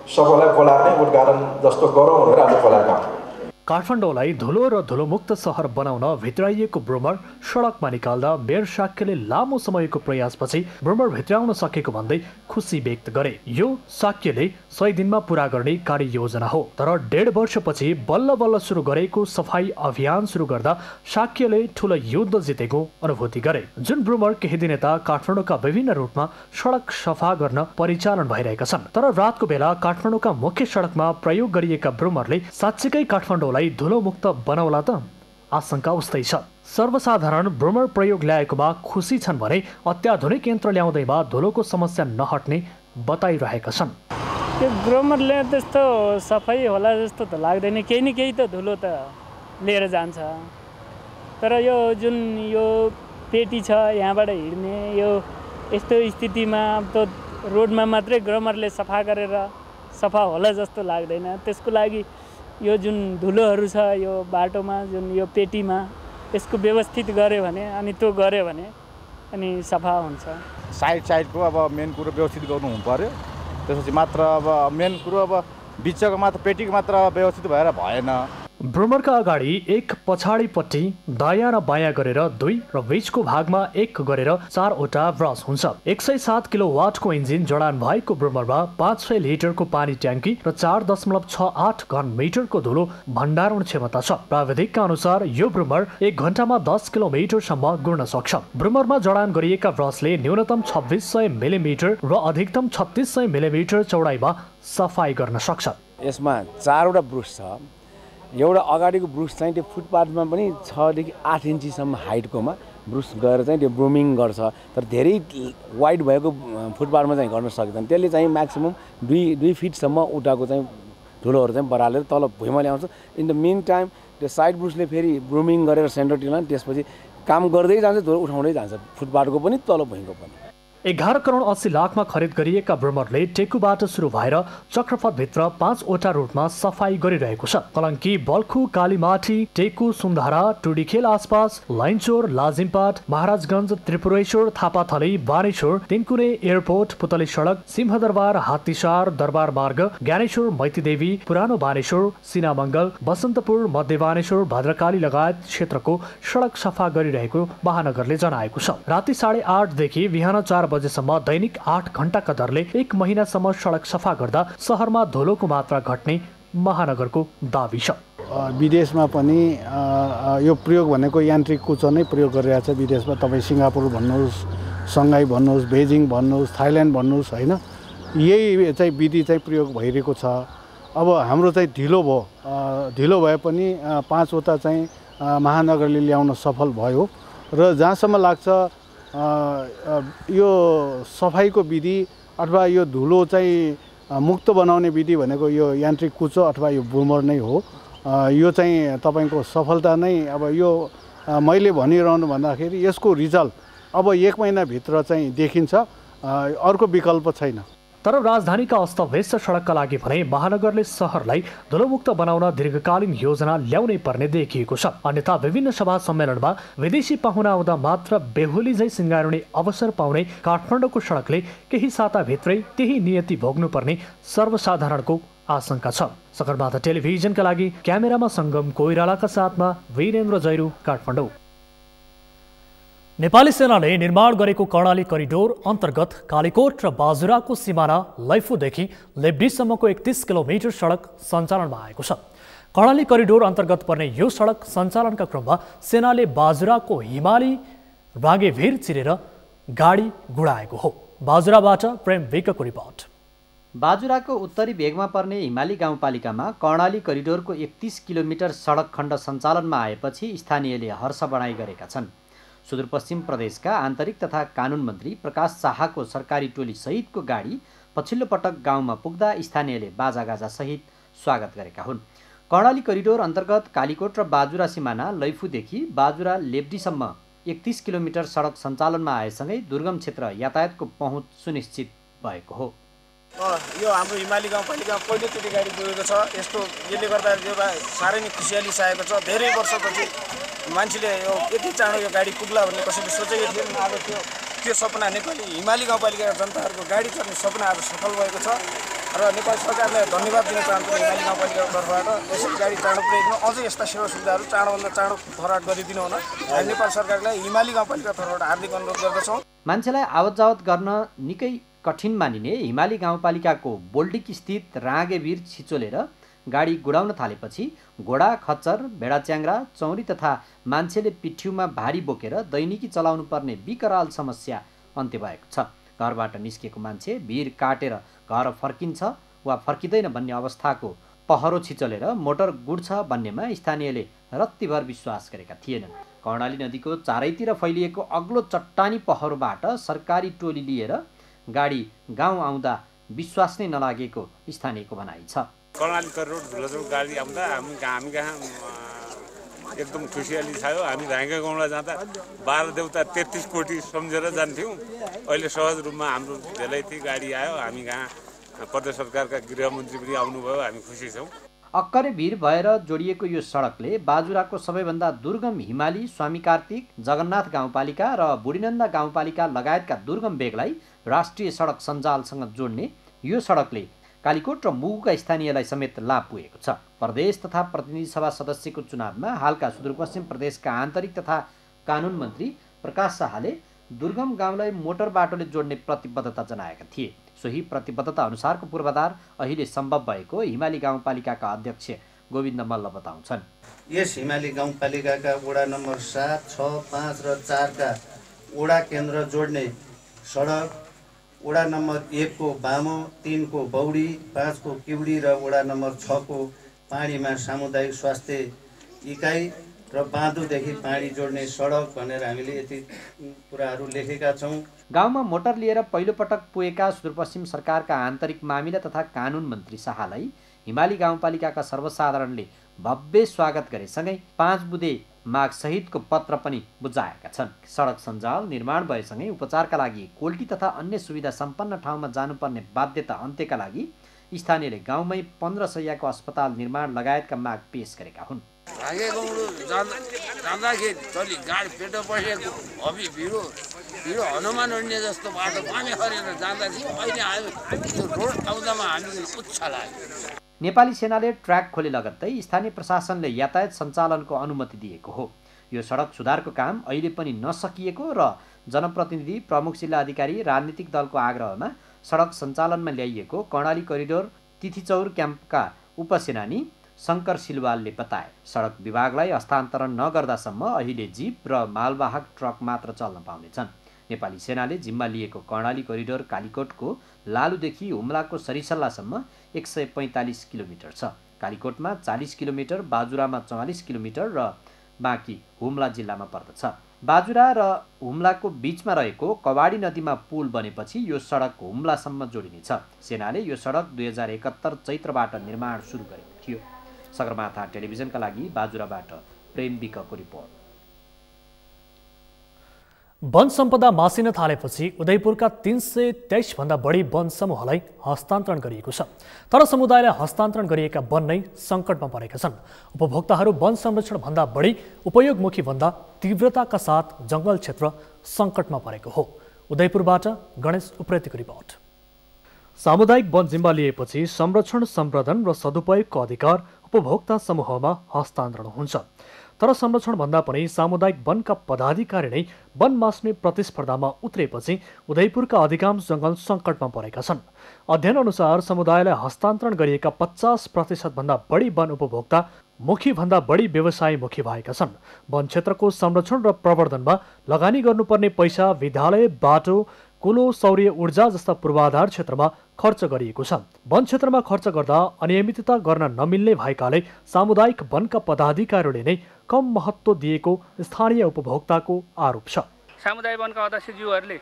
सबैलाई बोलाएर नै उद्घाटन जस्तो गरौँ भनेर आज बोलाएको। काठमाडौँलाई धुलो र धुलोमुक्त सहर बनाउन भित्राइएको ब्रुमर सडकमा निकाल्दा मेयर शाक्यले लामो समयको प्रयासपछि ब्रुमर भित्राउन सकेको भन्दै खुसी व्यक्त गरे। यो शाक्यले 100 दिनमा पूरा गर्ने कार्ययोजना हो, तर 1.5 वर्षपछि बल्ल बल्ल सुरु गरेको सफाई अभियान सुरु गर्दा शाक्यले ठुलो युद्ध जितेको अनुभूति गरे। जुन ब्रुमर केही दिन यता काठमाडौँका विभिन्न रुटमा सडक सफा गर्न परिचालन भइरहेका छन्, तर रातको बेला काठमाडौँका मुख्य सडकमा प्रयोग गरिएका ब्रुमरले साँच्चीकै काठमाडौँलाई धुलोमुक्त बनाउला त? आशंका उस्तै छ। सर्वसाधारण ब्रुमर प्रयोग ल्याएकोमा खुसी छन् भने अत्याधुनिक यन्त्र ल्याउँदैमा धुलोको समस्या नहट्ने बताइरहेका छन्। त्यो ब्रुमरले त्यस्तो सफाइ होला जस्तो त लाग्दैन, केही न केही त धुलो त लिएर जान्छ। तर यो जुन यो पेटी छ यहाँबाट हिँड्ने, यो यस्तो स्थितिमा त रोडमा मात्रै ब्रुमरले सफा गरेर सफा होला जस्तो लाग्दैन। त्यसको लागि यो जुन धुलोहरू छ यो बाटोमा, जुन यो पेटीमा, यसको व्यवस्थित गऱ्यो भने अनि त्यो गऱ्यो भने अनि सफा हुन्छ। साइडको अब मेन कुरो व्यवस्थित गर्नु हुनु पर्यो, त्यसपछि मात्र अब मेन कुरो अब बिचको मात्र पेटीको मात्र व्यवस्थित भएर भएन। ब्रुमरका अगाडि एक पछाडिपट्टि दायाँ र बायाँ गरेर 2 र बीचको भागमा 1 गरेर 4वटा ब्रस हुन्छ। 107 किलोवाटको इन्जिन जडान भएको ब्रुमरमा 500 लिटरको पानी ट्याङ्की र 4.68 घन मिटरको धुलो भण्डारण क्षमता छ। प्राविधिकका अनुसार यो ब्रुमर 1 घण्टामा 10 किलोमिटरसम्म गुड्न सक्छ। ब्रुमरमा जडान गरिएका ब्रसले न्यूनतम 2600 मिलिमिटर र अधिकतम 3600 मिलिमिटर चौडाइमा सफाई गर्न सक्छ। यसमा 4वटा ब्रुस छ। एउटा अगाडिको ब्रुस चाहिँ त्यो फुटपाथमा पनि 6 देखि 8 इन्चीसम्म हाइटकोमा ब्रुस गएर चाहिँ त्यो ब्रुमिङ गर्छ, तर धेरै वाइड भएको फुटपाथमा चाहिँ गर्न सक्दैन। त्यसले चाहिँ म्याक्सिमम 2 फिटसम्म उठाएको चाहिँ धुलोहरू चाहिँ बरालेर तल भुइँमा ल्याउँछ। इन द मिन टाइम त्यो साइड ब्रुसले फेरि ब्रुमिङ गरेर सेन्टर टिलान, त्यसपछि काम गर्दै जान्छ, धुलो उठाउँदै जान्छ, फुटपाथको पनि तल भुइँको पनि। 11 करोड 80 लाखमा खरिद गरिएका ब्रुमरले टेकुबाट सुरु भएर चक्रपथभित्र 5वटा रुटमा सफाई गरिरहेको छ। कलङ्की, बल्खु, कालीमाटी, टेकु, सुन्धारा, टुडीखेल आसपास, लाइनचोर, लाजिमपाट, महाराजगञ्ज, त्रिपुरेश्वर, थापाथली, बानेश्वर, तिनकुने एयरपोर्ट, पुतली सडक, सिंहदरबार, हात्तीसार, दरबार मार्ग, ज्ञानेश्वर, मैतीदेवी, पुरानो बानेश्वर, सिनामङ्गल, बसन्तपुर, मध्य बानेश्वर, भद्रकाली लगायत क्षेत्रको सडक सफा गरिरहेको महानगरले जनाएको छ। राति 8:30 देखि बिहान 4 बजेसम्म दैनिक 8 घण्टाका दरले 1 महिनासम्म सडक सफा गर्दा सहरमा धुलोको मात्रा घट्ने महानगरको दाबी छ। विदेशमा पनि यो प्रयोग भनेको यान्त्रिक कुचो नै प्रयोग गरिरहेछ। विदेशमा तपाईँ सिङ्गापुर भन्नुहोस्, सङ्घाई भन्नुहोस्, बेजिङ भन्नुहोस्, थाइल्यान्ड भन्नुहोस्, होइन, यही चाहिँ विधि चाहिँ प्रयोग भइरहेको छ। अब हाम्रो चाहिँ ढिलो भए पनि 5वटा चाहिँ महानगरले ल्याउन सफल भयो र जहाँसम्म लाग्छ यो सफाइको विधि अथवा यो धुलो चाहिँ मुक्त बनाउने विधि भनेको यो यान्त्रिक कुचो अथवा यो ब्रुमर नै हो। यो चाहिँ तपाईँको सफलता नै अब यो मैले भनिरहनु भन्दाखेरि यसको रिजल्ट अब 1 महिनाभित्र चाहिँ देखिन्छ, अर्को विकल्प छैन। तर राजधानीका अस्तव्यस्त सडकका लागि भने महानगरले सहरलाई धुलोमुक्त बनाउन दीर्घकालीन योजना ल्याउनै पर्ने देखिएको छ। अन्यथा विभिन्न सभा सम्मेलनमा विदेशी पाहुना आउँदा मात्र बेहुली झै सिँगारुने अवसर पाउने काठमाडौँको सडकले केही साताभित्रै त्यही नियति भोग्नुपर्ने सर्वसाधारणको आशंका छ। सगरमाथा टेलिभिजनका लागि क्यामेरामा सङ्गम कोइरालाका साथमा वीरेन्द्र जैरू, काठमाडौँ। नेपाली सेनाले निर्माण गरेको कर्णाली करिडोर अन्तर्गत कालीकोट र बाजुराको सिमाना लैफूदेखि लेब्डीसम्मको 31 किलोमिटर सडक सञ्चालनमा आएको छ। कर्णाली करिडोर अन्तर्गत पर्ने यो सडक सञ्चालनका क्रममा सेनाले बाजुराको हिमाली बाँगेभिर चिरेर गाडी गुडाएको हो। बाजुराबाट प्रेम विकको रिपोर्ट। बाजुराको उत्तरी भेगमा पर्ने हिमाली गाउँपालिकामा कर्णाली करिडोरको 31 किलोमिटर सडक खण्ड सञ्चालनमा आएपछि स्थानीयले हर्ष बढाइ गरेका छन्। सुदूरपश्चिम प्रदेशका आन्तरिक तथा कानुन मन्त्री प्रकाश शाहको सरकारी टोली सहितको गाडी पछिल्लो पटक गाउँमा पुग्दा स्थानीयले बाजागाजा सहित स्वागत गरेका हुन्। कर्णाली करिडोर अन्तर्गत कालीकोट र बाजुरा सिमाना लैफूदेखि बाजुरा लेब्डीसम्म 31 किलोमिटर सडक सञ्चालनमा आएसँगै दुर्गम क्षेत्र यातायातको पहुँच सुनिश्चित भएको हो। यो हाम्रो हिमाली गाउँपालिकामा पहिलोचोटि गाडी गएको छ। यस्तो यसले गर्दा एउटा साह्रै नै खुसियाली छाएको छ। धेरै वर्षपछि मान्छेले यो यति चाँडो यो गाडी पुग्ला भन्ने कसैले सोचेको थिएन। आज त्यो सपना नेपाली हिमाली गाउँपालिकाका जनताहरूको गाडी चढ्ने सपना आज सफल भएको छ र नेपाल सरकारलाई धन्यवाद दिन चाहन्छु हिमाली गाउँपालिकाको तर्फबाट। यसरी गाडी चाँडो पुर्याइदिनु, अझै यस्ता सेवा सुविधाहरू चाँडोभन्दा चाँडो भराट गरिदिनु हुन नेपाल सरकारलाई हिमाली गाउँपालिका तर्फबाट हार्दिक अनुरोध गर्दछौँ। मान्छेलाई आवत जावत गर्न निकै कठिन मानिने हिमाली गाउँपालिकाको बोल्डिक स्थित राँगेभिर छिचोलेर गाडी गुडाउन थालेपछि घोडा, खच्चर, भेडाच्याङ्ग्रा, चौरी तथा मान्छेले पिठ्युमा भारी बोकेर दैनिकी चलाउनु पर्ने विकराल समस्या अन्त्य भएको छ। घरबाट निस्केको मान्छे भिर काटेर घर फर्किन्छ वा फर्किँदैन भन्ने अवस्थाको पहरो छिचोलेर मोटर गुड्छ भन्नेमा स्थानीयले रत्तिभर विश्वास गरेका थिएनन्। कर्णाली नदीको चारैतिर फैलिएको अग्लो चट्टानी पहरोबाट सरकारी टोली लिएर गाडी गाउँ आउँदा विश्वास नै नलागेको स्थानीयको भनाइ छ। कर्णाली करिडोर धुलोचोक गाडी आउँदा हामी कहाँ एकदम खुसियाली थियो। हामी राँगे गाउँलाई जाँदा 12 देउता 33 कोटी सम्झेर जान्थ्यौँ। अहिले सहज रूपमा हाम्रो भेलाइती गाडी आयो। हामी कहाँ प्रदेश सरकारका गृहमन्त्री पनि आउनुभयो। हामी खुसी छौँ। अक्करे भिर भएर जोडिएको यो सडकले बाजुराको सबैभन्दा दुर्गम हिमाली, स्वामी कार्तिक, जगन्नाथ गाउँपालिका र बुढीनन्दा गाउँपालिका लगायतका दुर्गम भेगलाई राष्ट्रिय सडक सञ्जालसँग जोड्ने यो सडकले कालीकोट र मुगुका स्थानीयलाई समेत लाभ पुगेको छ। प्रदेश तथा प्रतिनिधि सभा सदस्यको चुनावमा हालका सुदूरपश्चिम प्रदेशका आन्तरिक तथा कानुन मन्त्री प्रकाश शाहले दुर्गम गाउँलाई मोटर बाटोले जोड्ने प्रतिबद्धता जनाएका थिए। सोही प्रतिबद्धता अनुसारको पूर्वाधार अहिले सम्भव भएको हिमाली गाउँपालिकाका अध्यक्ष गोविन्द मल्ल बताउँछन्। यस हिमाली गाउँपालिकाका वडा नम्बर 7, 6, 5 र 4 का वडा केन्द्र जोड्ने सडक, वडा नम्बर 1 को बामो, 3 को बौडी, 5 को किउडी र वडा नम्बर 6 को पानीमा सामुदायिक स्वास्थ्य इकाइ र बाँधुदेखि पानी जोड्ने सडक भनेर हामीले यति कुराहरू लेखेका छौँ। गाउँमा मोटर लिएर पहिलोपटक पुगेका सुदूरपश्चिम सरकारका आन्तरिक मामिला तथा कानुन मन्त्री शाहलाई हिमाली गाउँपालिकाका सर्वसाधारणले भव्य स्वागत गरेसँगै 5 बुँदे माग सहितको पत्र पनि बुझाएका छन्। सडक सञ्जाल निर्माण भएसँगै उपचारका लागि कोल्टी तथा अन्य सुविधा सम्पन्न ठाउँमा जानुपर्ने बाध्यता अन्त्यका लागि स्थानीयले गाउँमै 15 शैय्याको अस्पताल निर्माण लगायतका माग पेश गरेका हुन्। जाँदाखेरि चलि गाडी पेटो बसेको अभि भिडो हनुमान उड्ने जस्तो बाटो पानी खरेर जाँदा थियो। अहिले आयो त्यो रोड आउँदामा हामीले उच्छ लाग्यो। नेपाली सेनाले ट्र्याक खोले लगत्तै स्थानीय प्रशासनले यातायात सञ्चालनको अनुमति दिएको हो। यो सडक सुधारको काम अहिले पनि नसकिएको र जनप्रतिनिधि, प्रमुख जिल्ला अधिकारी, राजनीतिक दलको आग्रहमा सडक सञ्चालनमा ल्याइएको कर्णाली करिडोर तिथिचौर क्याम्पका उपसेनानी शङ्कर सिलवालले बताए। सडक विभागलाई हस्तान्तरण नगर्दासम्म अहिले जीप र मालवाहक ट्रक मात्र चल्न पाउनेछन्। नेपाली सेनाले जिम्मा लिएको कर्णाली करिडोर कालीकोटको लालुदेखि हुम्लाको सरिसल्लासम्म 145 किलोमिटर छ। कालीकोटमा 40 किलोमिटर, बाजुरामा 44 किलोमिटर र बाँकी हुम्ला जिल्लामा पर्दछ। बाजुरा र हुम्लाको बीचमा रहेको कवाडी नदीमा पुल बनेपछि यो सडक हुम्लासम्म जोडिनेछ। सेनाले यो सडक 2071 चैत्रबाट निर्माण सुरु गरेको थियो। सगरमाथा टेलिभिजनका लागि बाजुराबाट प्रेम विकको रिपोर्ट। वन सम्पदा मासिन थालेपछि उदयपुरका 323 भन्दा बढी वन समूहलाई हस्तान्तरण गरिएको छ। तर समुदायलाई हस्तान्तरण गरिएका वन नै सङ्कटमा परेका छन्। उपभोक्ताहरू वन संरक्षण भन्दा बढी उपयोगमुखी भन्दा तीव्रताका साथ जङ्गल क्षेत्र सङ्कटमा परेको हो। उदयपुरबाट गणेश उप्रेतीको रिपोर्ट। सामुदायिक वन जिम्मा लिएपछि संरक्षण, सम्वर्धन र सदुपयोगको अधिकार उपभोक्ता समूहमा हस्तान्तरण हुन्छ। तर संरक्षण भन्दा पनि सामुदायिक वनका पदाधिकारी नै वन मास्ने प्रतिस्पर्धामा उत्रेपछि उदयपुरका अधिकांश जङ्गल सङ्कटमा परेका छन्। अध्ययन अनुसार समुदायलाई हस्तान्तरण गरिएका 50% भन्दा बढी वन उपभोक्ता मुखी भन्दा बढी व्यवसायमुखी भएका छन्। वन क्षेत्रको संरक्षण र प्रवर्धनमा लगानी गर्नुपर्ने पैसा विद्यालय, बाटो, कुलो, सौर्य ऊर्जा जस्ता पूर्वाधार क्षेत्रमा खर्च गरिएको छ। वन क्षेत्रमा खर्च गर्दा अनियमितता गर्न नमिल्ने भएकाले सामुदायिक वनका पदाधिकारीहरूले नै कम महत्त्व दिएको स्थानीय उपभोक्ताको आरोप छ। सामुदायिक वनका अध्यक्षज्यूहरूले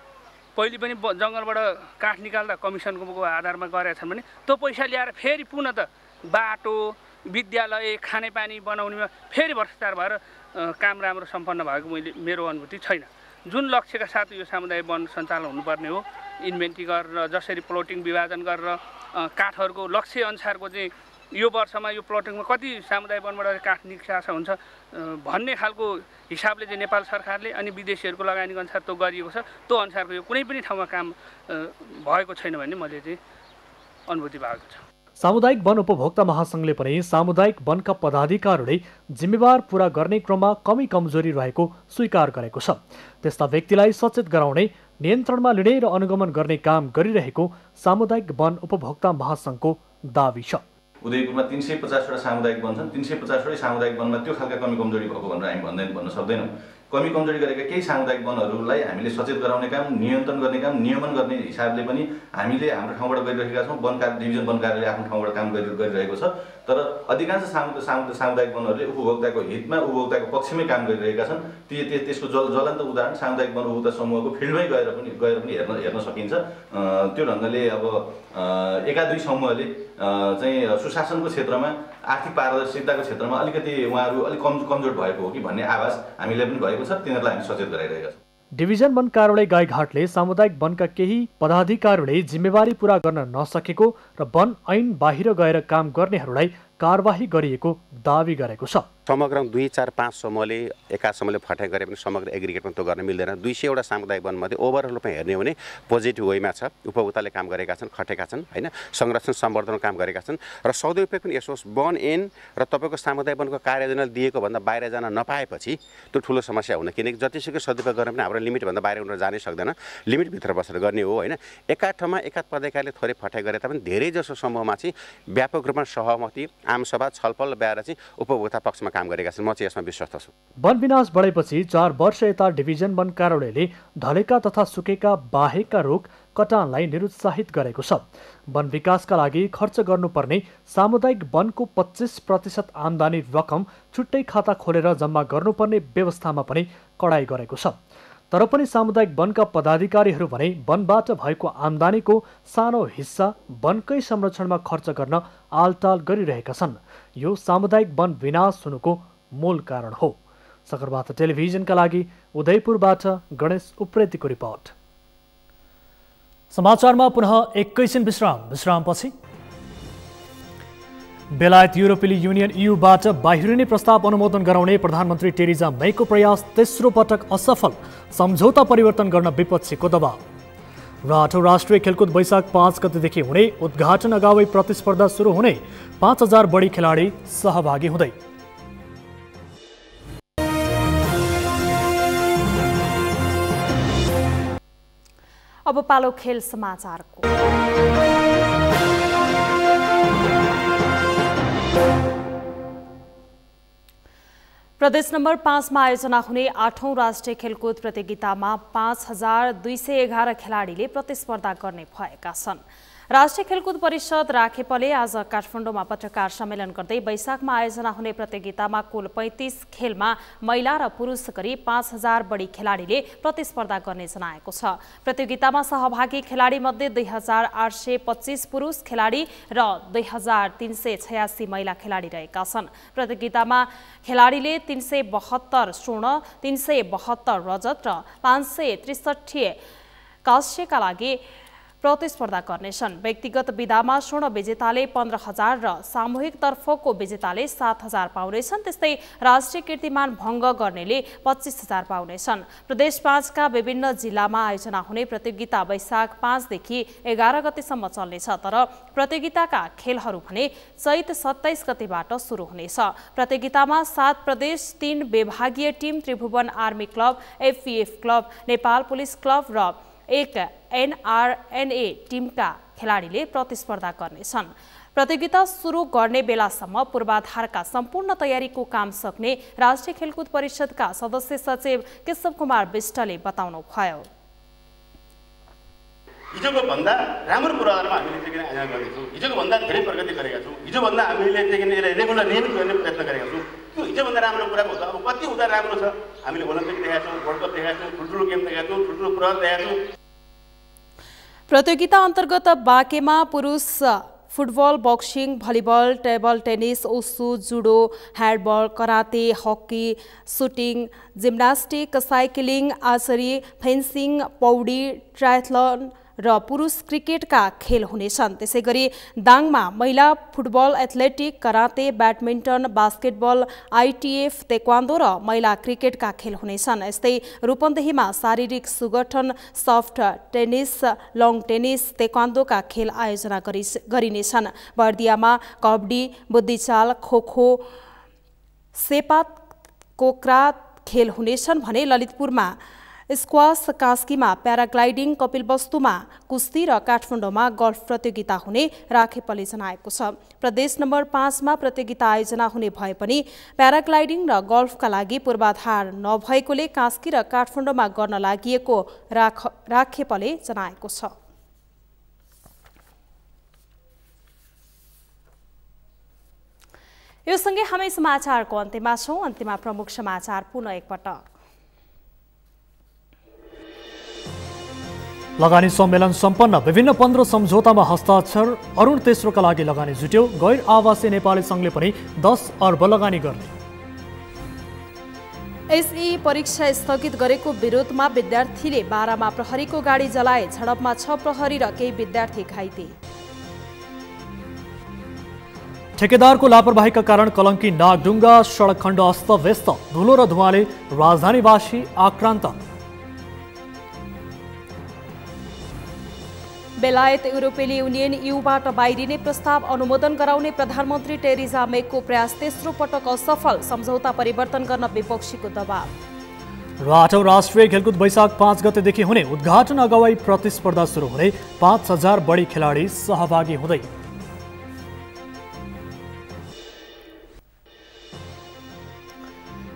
पहिले पनि जङ्गलबाट काठ निकाल्दा कमिसनको आधारमा गरेका छन् भने त्यो पैसा ल्याएर फेरि पुनः त बाटो, विद्यालय, खानेपानी बनाउनेमा फेरि भ्रष्टाचार भएर काम राम्रो सम्पन्न भएको मेरो अनुभूति छैन। जुन लक्ष्यका साथ यो सामुदायिक वन सञ्चालन हुनुपर्ने हो, इन्भेन्ट्री गरेर जसरी प्लटिङ विभाजन गरेर काठहरूको लक्ष्य अनुसारको चाहिँ यो वर्षमा यो प्लटिङमा कति सामुदायिक वनबाट काठ निकास हुन्छ भन्ने खालको हिसाबले चाहिँ नेपाल सरकारले अनि विदेशीहरूको लगानीको अनुसार त्यो गरिएको छ। त्यो अनुसारको यो कुनै पनि ठाउँमा काम भएको छैन भन्ने मैले चाहिँ अनुभूति भएको छ। सामुदायिक वन उपभोक्ता महासङ्घले पनि सामुदायिक वनका पदाधिकारीहरूले जिम्मेवार पूरा गर्ने क्रममा कमी कमजोरी रहेको स्वीकार गरेको छ। त्यस्ता व्यक्तिलाई सचेत गराउने, नियन्त्रणमा लिने र अनुगमन गर्ने काम गरिरहेको सामुदायिक वन उपभोक्ता महासङ्घको दावी छ। उदयपुरमा 350वटा सामुदायिक वन छन्। 350वटै सामुदायिक वनमा त्यो खालका कमी कमजोरी भएको भनेर हामी भन्न सक्दैनौँ। कमी कमजोरी गरेका केही सामुदायिक वनहरूलाई हामीले सचेत गराउने काम, नियन्त्रण गर्ने काम, नियमन गर्ने हिसाबले पनि हामीले हाम्रो ठाउँबाट गरिरहेका छौँ। वन कार्य डिभिजन वन कार्यालयले आफ्नो ठाउँबाट काम गरिरहेको छ। तर अधिकांश सामुदायिक वनहरूले उपभोक्ताको हितमा, उपभोक्ताको पक्षमै काम गरिरहेका छन्। त्यसको ज्वलन्त उदाहरण सामुदायिक वन उपभोक्ता समूहको फिल्डमै गएर पनि हेर्न सकिन्छ। त्यो ढङ्गले अब एका दुई समूहले चाहिँ सुशासनको क्षेत्रमा, आर्थिक पारदर्शिताको क्षेत्रमा अलिकति उहाँहरू अलिक कमजोर भएको हो कि भन्ने आभास हामीलाई पनि भएको छ। तिनीहरूलाई हामी सचेत गराइरहेका छौँ। डिभिजन वन कार्यालय गाईघाटले सामुदायिक वनका केही पदाधिकारीहरूले जिम्मेवारी पूरा गर्न नसकेको र वन ऐन बाहिर गएर काम गर्नेहरूलाई कारवाही गरिएको दावी गरेको छ। समग्र 2, 4, 5 समूहले एका समूहले फटाइ गरे पनि समग्र एग्रिगेटमा त्यो गर्न मिल्दैन। 200वटा सामुदायिक वनमध्ये ओभरअल रूपमा हेर्ने हो भने पोजिटिभ वेमा छ। उपभोक्ताले काम गरेका छन्, खटेका छन् हैन, संरक्षण सम्वर्धन काम गरेका छन् र सदुपयोग पनि यसो वन ऐन र तपाईँको सामुदायिक वनको कार्ययोजना दिएको भन्दा बाहिर जान नपाएपछि त्यो ठुलो समस्या हुन, किनकि जतिसुकै सदुपयोग गर्न पनि हाम्रो लिमिट भन्दा बाहिर उनीहरू जानै सक्दैन। लिमिटभित्र बसेर गर्ने हो हैन। एका ठाउँमा एका पदाधिकारीले थोरै फटाइ गरे तापनि धेरै जसो समूहमा चाहिँ व्यापक रूपमा सहमति, आमसभा, छलफल ल्याएर चाहिँ उपभोक्ता पक्षमा काम गरेका छन्। म चाहिँ यसमा विश्वस्त छु। वन विनाश बढेपछि 4 वर्ष यता डिभिजन वन कार्यालयले ढलेका तथा सुकेका बाहेकका रुख कटानलाई निरुत्साहित गरेको छ। वन विकासका लागि खर्च गर्नुपर्ने सामुदायिक वनको 25% आम्दानी रकम छुट्टै खाता खोलेर जम्मा गर्नुपर्ने व्यवस्थामा पनि कडाई गरेको छ। तर पनि सामुदायिक वनका पदाधिकारीहरू भने वनबाट भएको आम्दानीको सानो हिस्सा वनकै संरक्षणमा खर्च गर्न आलटाल गरिरहेका छन्। यो सामुदायिक वन विनाश हुनुको मूल कारण हो। सगरमाथा टेलिभिजनका लागि उदयपुरबाट गणेश उप्रेतीको रिपोर्ट। समाचारमा पुनः एकैछिन विश्रामपछि बेलायत युरोपेली युनियन ईयूबाट बाहिरिने प्रस्ताव अनुमोदन गराउने प्रधानमन्त्री टेरिजा मेको प्रयास तेस्रो पटक असफल, सम्झौता परिवर्तन गर्न विपक्षीको दबाव। र 8औं राष्ट्रिय खेलकुद वैशाख 5 गतेदेखि हुने उद्घाटन अगावै प्रतिस्पर्धा सुरु हुने 5000 बढी खेलाडी सहभागी हुँदै। अब पालो खेल समाचारको। प्रदेश नम्बर 5 मा आयोजना हुने 8औं राष्ट्रिय खेलकुद प्रतियोगितामा 5211 खेलाडीले प्रतिस्पर्धा गर्ने भएका छन्। राष्ट्रिय खेलकुद परिषद राखेपले आज काठमाडौँमा पत्रकार सम्मेलन गर्दै वैशाखमा आयोजना हुने प्रतियोगितामा कुल 35 खेलमा महिला र पुरुष गरी 5000 बढी खेलाडीले प्रतिस्पर्धा गर्ने जनाएको छ। प्रतियोगितामा सहभागी खेलाडी मध्ये 2825 पुरुष खेलाडी र 2386 महिला खेलाडी रहेका छन्। प्रतियोगितामा खेलाडीले 372 स्वर्ण, 372 रजत र 563 कांस्यका लागि प्रतिस्पर्धा गर्नेछन्। व्यक्तिगत विधामा स्वर्ण विजेताले 15000 र सामूहिक तर्फको विजेताले 7000 पाउनेछन्। त्यस्तै राष्ट्रिय कीर्तिमान भङ्ग गर्नेले 25000 पाउनेछन्। प्रदेश 5 का विभिन्न जिल्लामा आयोजना हुने प्रतियोगिता वैशाख 5 देखि 11 गतेसम्म चल्नेछ। तर प्रतियोगिताका खेलहरू भने चैत 27 गतेबाट सुरु हुनेछ। प्रतियोगितामा 7 प्रदेश, 3 विभागीय team, Tribhuvan army club, FPF club, Nepal police club र एक एनआरएनए टिमका खेलाडीले प्रतिस्पर्धा गर्नेछन्। प्रतियोगिता सुरु गर्ने बेलासम्म पूर्वाधारका सम्पूर्ण तयारीको काम सक्ने राष्ट्रिय खेलकुद परिषदका सदस्य सचिव केशव कुमार विष्टले बताउनुभयो। हिजोको भन्दा राम्रो पूर्वाधारमा हामीले चाहिँ आयोजना गर्दैछौँ। हिजोको भन्दा धेरै प्रगति गरेका छौँ। हिजो भन्दा हामीले चाहिँ रेगुलर नियमित गर्ने प्रयत्न गरेका छौँ। त्यो हिजोभन्दा राम्रो कुराको त अब कति उता राम्रो छ। हामीले ओलम्पिक देखाएका छौँ, वर्ल्ड कप देखाएका छौँ, ठुल्ठुलो गेम देखाएका छौँ, ठुल्ठुलो पूर्वाधार देखाएका छौँ। प्रतियोगिता अन्तर्गत बाँकेमा पुरुष football, boxing, volleyball, table tennis, wushu, judo, handball, karate, hockey, shooting, gymnastic, cycling, archery, fencing, पौडी, ट्रायथलन र पुरुष क्रिकेटका खेल हुनेछन्। त्यसैगरी दाङमा महिला football, athletic, karate, badminton, basketball, ITF, taekwondo र महिला क्रिकेटका खेल हुनेछन्। यस्तै रूपन्देहीमा शारीरिक सुगठन, सफ्ट टेनिस, लं टेनिस, तेक्वान्दोका खेल आयोजना गरिनेछन्। बर्दियामा कबड्डी, बुद्धिचाल, खोखो, सेपा कोक्रा खेल हुनेछन् भने ललितपुरमा स्क्वास, कास्कीमा प्याराग्लाइडिङ, कपिलवस्तुमा कुस्ती र काठमाडौँमा गल्फ प्रतियोगिता हुने राखेपले जनाएको छ। प्रदेश नम्बर 5 मा प्रतियोगिता आयोजना हुने भए पनि प्याराग्लाइडिङ र गल्फका लागि पूर्वाधार नभएकोले कास्की र काठमाडौँमा गर्न लागि राखेपले जनाएको छ। यो सँगै हामी समाचारको अन्त्यमा छौं। अन्त्यमा प्रमुख समाचार पुनः एकपटक। लगानी सम्मेलन सम्पन्न, विभिन्न 15 सम्झौतामा हस्ताक्षर। अरुण तेस्रोका लागि लगानी जुट्यो। गैर आवासीय नेपाली संघले पनि 10 अर्ब लगानी गर्ने। एसई परीक्षा स्थगित गरेको विरोधमा विद्यार्थीले बारामा प्रहरीको गाडी जलाए। झडपमा 6 प्रहरी र केही विद्यार्थी घाइते। ठेकेदारको लापरवाहीका कारण कलङ्की नागढुङ्गा सडक खण्ड अस्तव्यस्त। धुलो र धुवाँले राजधानीवासी आक्रान्त। बेलायत युरोपेली युनियन यूबाट बाहिरिने प्रस्ताव अनुमोदन गराउने प्रधानमन्त्री टेरिजा मेको प्रयास तेस्रो पटक असफल। सम्झौता परिवर्तन गर्न विपक्षीको दबाव। र 8औं राष्ट्रिय खेलकुद वैशाख 5 गतेदेखि हुने उद्घाटन अगावै प्रतिस्पर्धा सुरु हुने। 5000 बढी खेलाडी सहभागी हुँदै।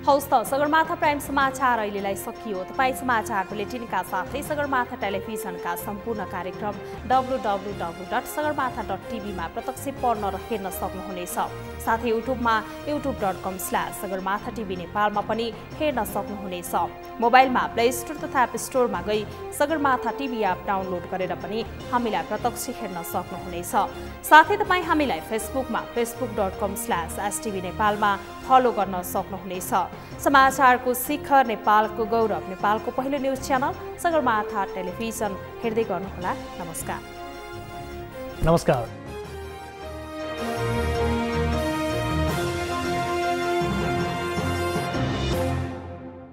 हौस् त सगरमाथा प्राइम समाचार अहिलेलाई सकियो। तपाईँ समाचार बुलेटिनका साथै सगरमाथा टेलिभिजनका सम्पूर्ण कार्यक्रम www.sagarmatha.tv मा प्रत्यक्ष पढ्न र हेर्न सक्नुहुनेछ। साथै युट्युबमा youtube.com/sagarmatha TV नेपालमा पनि हेर्न सक्नुहुनेछ। मोबाइलमा प्ले स्टोर तथा एप स्टोरमा गई सगरमाथा टिभी एप डाउनलोड गरेर पनि हामीलाई प्रत्यक्ष हेर्न सक्नुहुनेछ। साथै तपाईँ हामीलाई फेसबुकमा facebook.com/stv नेपालमा फलो गर्न सक्नुहुनेछ। समाचारको शिखर, नेपालको गौरव, नेपालको पहिलो न्युज च्यानल सगरमाथा टेलिभिजन हेर्दै गर्नुहोला। नमस्कार।